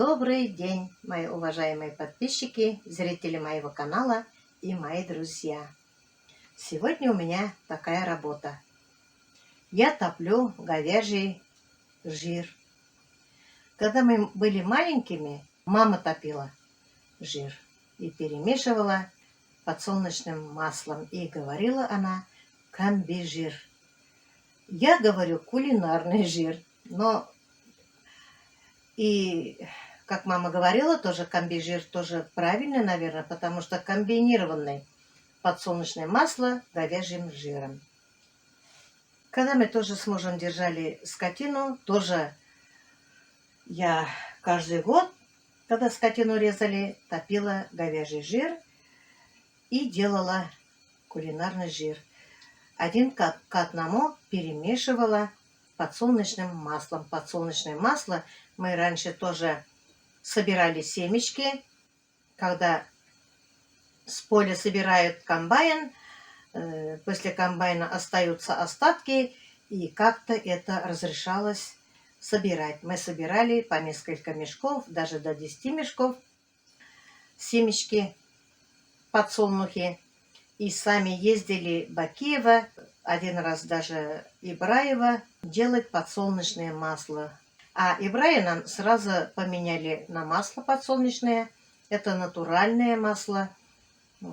Добрый день, мои уважаемые подписчики, зрители моего канала и мои друзья. Сегодня у меня такая работа. Я топлю говяжий жир. Когда мы были маленькими, мама топила жир и перемешивала подсолнечным маслом. И говорила она комбижир. Я говорю кулинарный жир, но и, как мама говорила, тоже комбижир тоже правильно, наверное, потому что комбинированное подсолнечное масло с говяжьим жиром. Когда мы тоже с мужем держали скотину, тоже я каждый год, когда скотину резали, топила говяжий жир и делала кулинарный жир. Один к одному перемешивала подсолнечным маслом. Подсолнечное масло мы раньше тоже собирали семечки. Когда с поля собирают комбайн, после комбайна остаются остатки, и как-то это разрешалось собирать. Мы собирали по несколько мешков, даже до 10 мешков семечки, подсолнухи. И сами ездили в Бакиево, один раз даже Ибраево, делать подсолнечное масло. А Ибраи нам сразу поменяли на масло подсолнечное. Это натуральное масло, с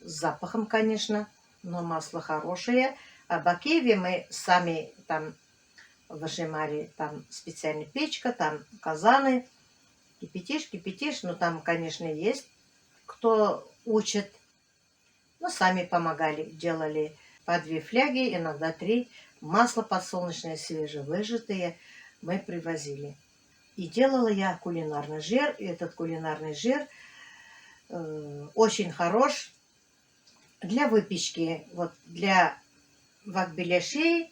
запахом, конечно, но масло хорошее. А в Бакиеве мы сами там выжимали, там специальная печка, там казаны, кипятишь, но там, конечно, есть кто учит. Но сами помогали, делали по 2 фляги, иногда 3. Масло подсолнечное свежевыжатое мы привозили. И делала я кулинарный жир. И этот кулинарный жир очень хорош для выпечки. Вот для вак-беляшей,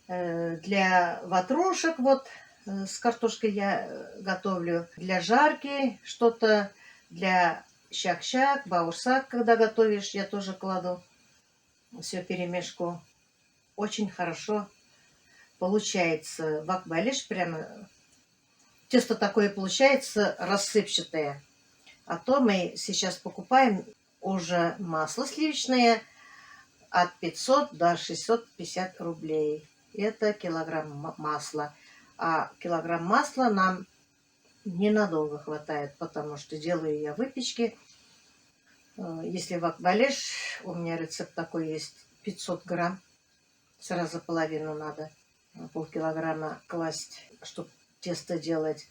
для ватрушек, вот с картошкой я готовлю, для жарки что-то, для щак-щак, баурсак, когда готовишь, я тоже кладу все перемешку. Очень хорошо получается. Вак-беляш прямо тесто такое получается рассыпчатое. А то мы сейчас покупаем уже масло сливочное от 500 до 650 рублей. Это килограмм масла. А килограмм масла нам ненадолго хватает, потому что делаю я выпечки. Если вак-беляш, у меня рецепт такой есть, 500 грамм. Сразу половину надо, полкилограмма класть, чтобы тесто делать.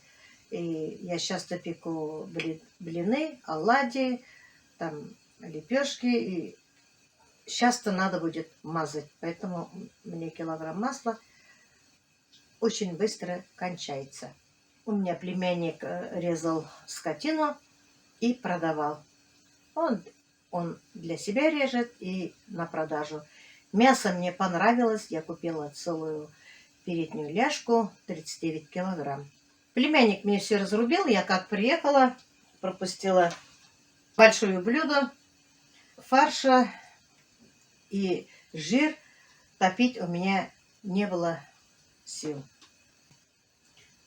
И я часто пеку блины, оладьи, там лепешки. И часто надо будет мазать. Поэтому мне килограмм масла очень быстро кончается. У меня племянник резал скотину и продавал. Он для себя режет и на продажу. Мясо мне понравилось. Я купила целую переднюю ляжку, 39 килограмм. Племянник мне все разрубил. Я как приехала, пропустила большое блюдо фарша и жир. Топить у меня не было сил.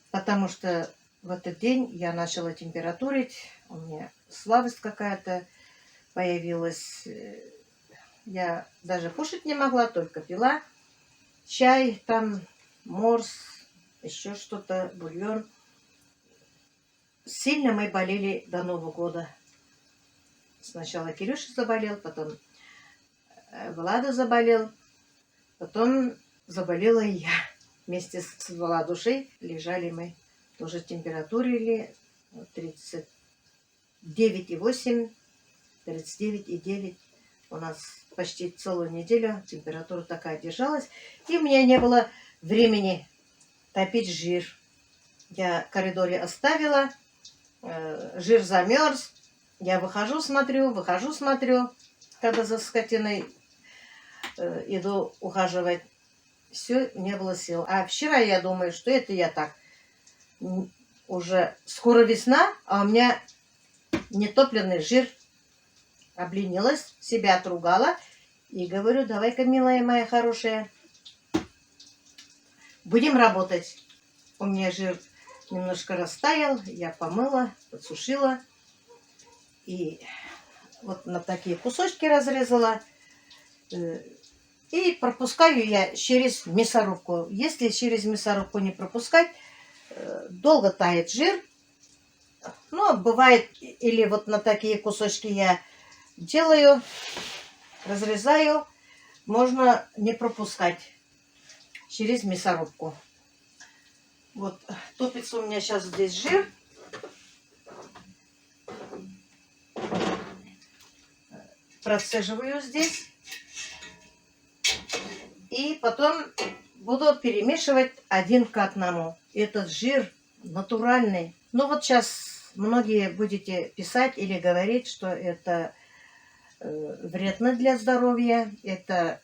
Потому что в этот день я начала температурить. У меня слабость какая-то появилась. Я даже кушать не могла, только пила чай, там морс, еще что-то, бульон. Сильно мы болели до Нового года. Сначала Кирюша заболел, потом Влада заболел, потом заболела и я. Вместе с Владушей лежали мы, тоже температурили 39,8, 39,9. У нас почти целую неделю температура такая держалась. И у меня не было времени топить жир. Я в коридоре оставила, жир замерз. Я выхожу, смотрю, когда за скотиной иду ухаживать. Все, не было сил. А вчера я думаю, что это я так. Уже скоро весна, а у меня нетопленый жир. Обленилась, себя отругала. И говорю, давай-ка, милая моя хорошая, будем работать. У меня жир немножко растаял, я помыла, подсушила. И вот на такие кусочки разрезала. И пропускаю я через мясорубку. Если через мясорубку не пропускать, долго тает жир. Но бывает, или вот на такие кусочки я делаю, разрезаю, можно не пропускать через мясорубку. Вот топится у меня сейчас здесь жир. Процеживаю здесь. И потом буду перемешивать один к одному. Этот жир натуральный. Ну вот сейчас многие будете писать или говорить, что это вредно для здоровья, это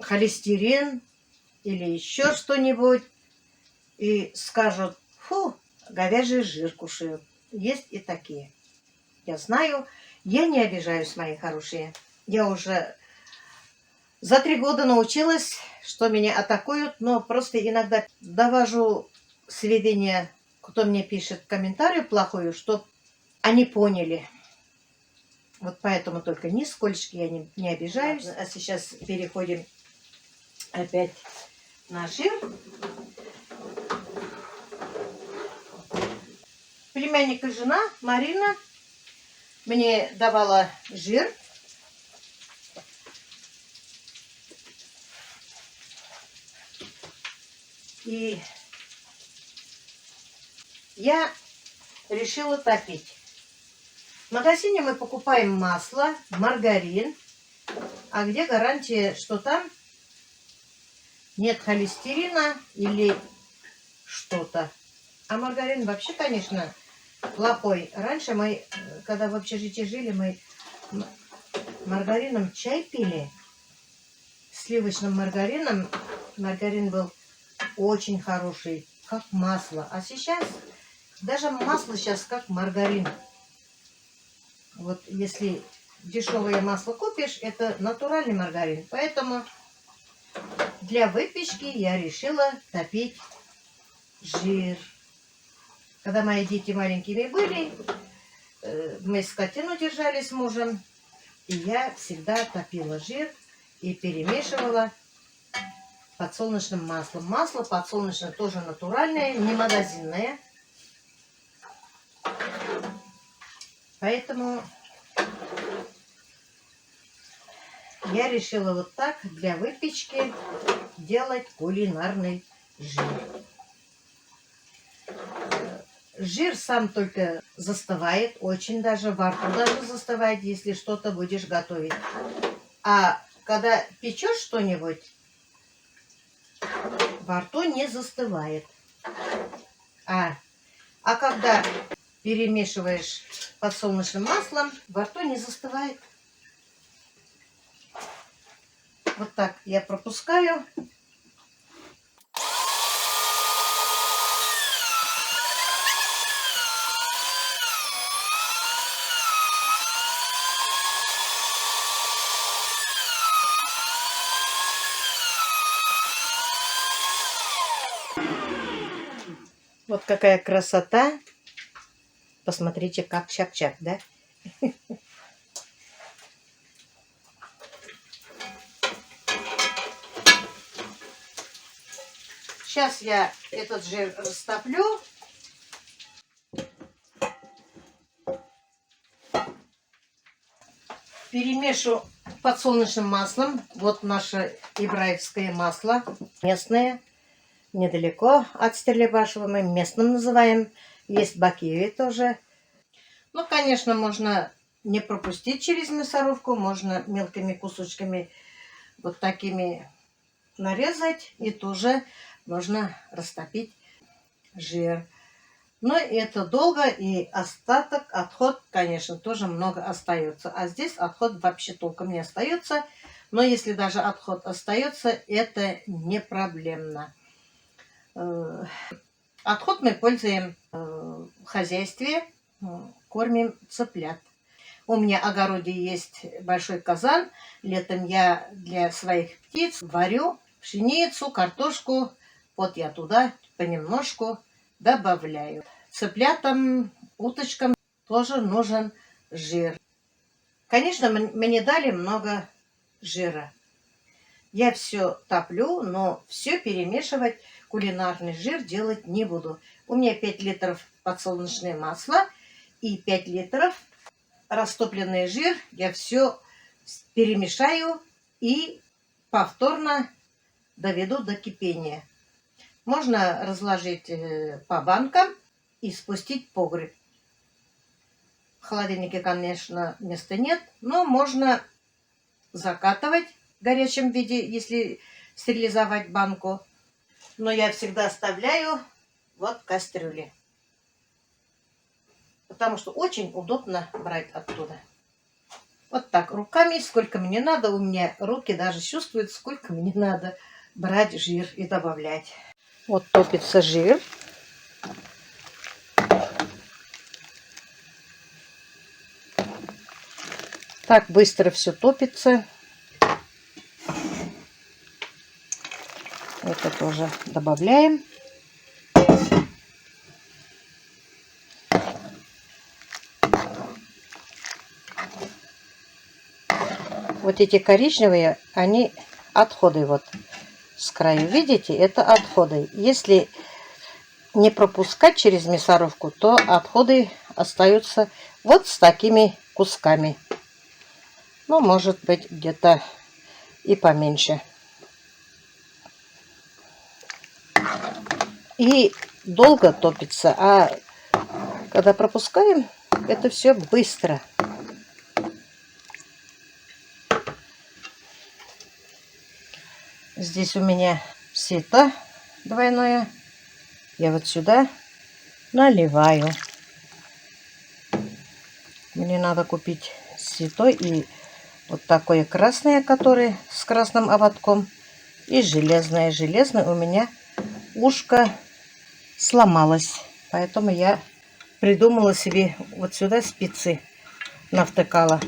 холестерин или еще что-нибудь. И скажут: фу, говяжий жир кушают. Есть и такие. Я знаю, я не обижаюсь, мои хорошие. Я уже за 3 года научилась, что меня атакуют, но просто иногда довожу сведения, кто мне пишет комментарий плохую, чтобы они поняли. Вот поэтому только нисколько я не обижаюсь. А сейчас переходим опять на жир. Племянник и жена Марина мне давала жир. И я решила топить. В магазине мы покупаем масло, маргарин. А где гарантия, что там нет холестерина или что-то? А маргарин вообще, конечно, плохой. Раньше мы, когда в общежитии жили, мы маргарином чай пили. Сливочным маргарином. Маргарин был очень хороший, как масло. А сейчас даже масло сейчас как маргарин. Вот если дешевое масло купишь, это натуральный маргарин. Поэтому для выпечки я решила топить жир. Когда мои дети маленькими были, мы скотину держали с мужем, и я всегда топила жир и перемешивала подсолнечным маслом. Масло подсолнечное тоже натуральное, не магазинное. Поэтому я решила вот так для выпечки делать кулинарный жир. Жир сам только застывает, очень даже во рту даже застывает, если что-то будешь готовить. А когда печешь что-нибудь, во рту не застывает. А когда перемешиваешь подсолнечным маслом, во рту не застывает. Вот так я пропускаю. Вот какая красота. Посмотрите, как чак-чак, да? Сейчас я этот жир растоплю. Перемешу подсолнечным маслом. Вот наше ибраевское масло, местное, недалеко от Стерлибашева. Мы местным называем. Есть бакиеве тоже. Ну, конечно, можно не пропустить через мясорубку. Можно мелкими кусочками вот такими нарезать. И тоже можно растопить жир. Но это долго, и остаток, отход, конечно, тоже много остается. А здесь отход вообще толком не остается. Но если даже отход остается, это не проблемно. Отход мы пользуем в хозяйстве, кормим цыплят. У меня в огороде есть большой казан. Летом я для своих птиц варю пшеницу, картошку. Вот я туда понемножку добавляю. Цыплятам, уточкам тоже нужен жир. Конечно, мне дали много жира. Я все топлю, но все перемешивать, кулинарный жир делать не буду. У меня 5 литров подсолнечное масло и 5 литров растопленный жир. Я все перемешаю и повторно доведу до кипения. Можно разложить по банкам и спустить в погреб. В холодильнике, конечно, места нет, но можно закатывать в горячем виде, если стерилизовать банку. Но я всегда оставляю вот в кастрюле, потому что очень удобно брать оттуда. Вот так, руками, сколько мне надо. У меня руки даже чувствуют, сколько мне надо брать жир и добавлять. Вот топится жир. Так быстро все топится. Это тоже добавляем. Вот эти коричневые, они отходы вот с краю. Видите, это отходы. Если не пропускать через мясорубку, то отходы остаются вот с такими кусками. Ну, может быть, где-то и поменьше. И долго топится, а когда пропускаем, это все быстро. Здесь у меня сито двойное. Я вот сюда наливаю. Мне надо купить сито и вот такое красное, которое с красным ободком, и железное. Железное у меня ушко сломалось, поэтому я придумала себе вот сюда спицы навтыкала.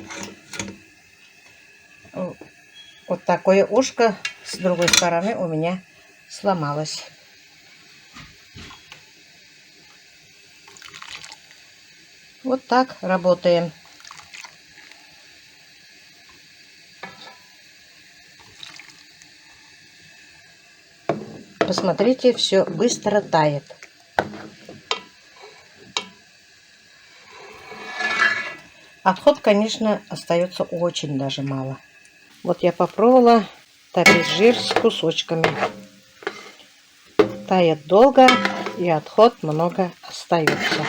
Вот такое ушко с другой стороны у меня сломалось. Вот так работаем. Посмотрите, все быстро тает. Отход, конечно, остается очень даже мало. Вот я попробовала топить жир с кусочками. Тает долго, и отход много остается.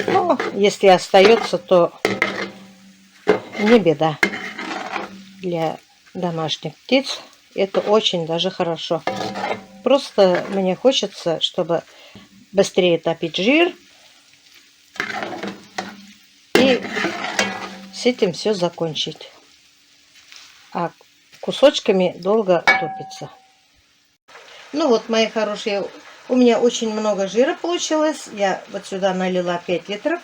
Но если остается, то не беда. Для домашних птиц это очень даже хорошо. Просто мне хочется, чтобы быстрее топить жир. И с этим все закончить. А кусочками долго топится. Ну вот, мои хорошие, у меня очень много жира получилось. Я вот сюда налила 5 литров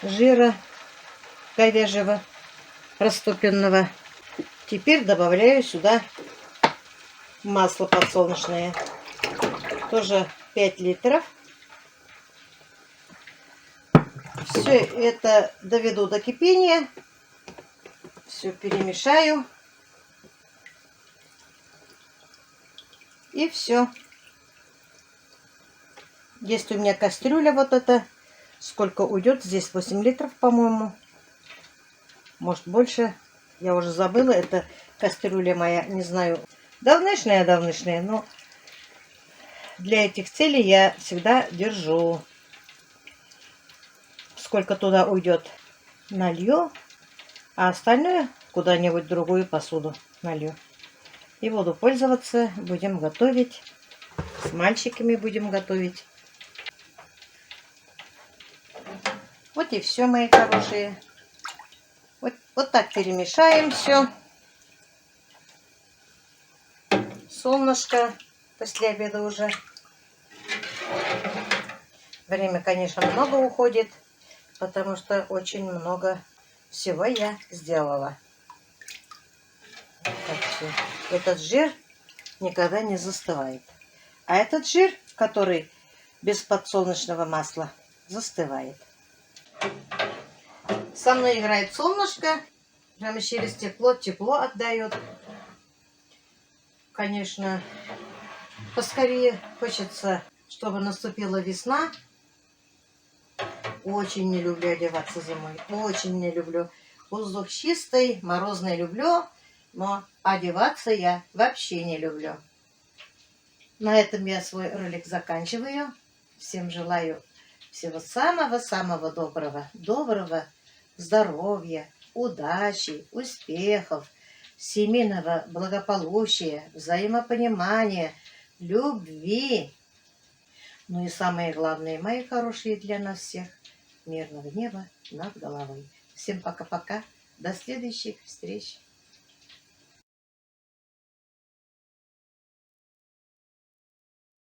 жира говяжьего растопленного. Теперь добавляю сюда масло подсолнечное. Тоже 5 литров. Все это доведу до кипения. Все перемешаю. И все. Есть у меня кастрюля вот эта. Сколько уйдет? Здесь 8 литров, по-моему. Может больше. Я уже забыла. Это кастрюля моя, не знаю, давнишняя, но для этих целей я всегда держу. Сколько туда уйдет, налью. А остальное куда-нибудь в другую посуду налью. И буду пользоваться. Будем готовить. С мальчиками будем готовить. Вот и все, мои хорошие. Вот так перемешаем все. Солнышко после обеда уже. Время, конечно, много уходит, потому что очень много всего я сделала. Так, все. Этот жир никогда не застывает. А этот жир который без подсолнечного масла, застывает. Со мной играет солнышко. Прямо через тепло отдает. Конечно, поскорее хочется, чтобы наступила весна. Очень не люблю одеваться зимой. Очень не люблю. Воздух чистый, морозный люблю, но одеваться я вообще не люблю. На этом я свой ролик заканчиваю. Всем желаю всего самого-самого доброго. Доброго здоровья, удачи, успехов, семейного благополучия, взаимопонимания, любви. Ну и самое главное, мои хорошие, для нас всех, мирного неба над головой. Всем пока-пока. До следующих встреч.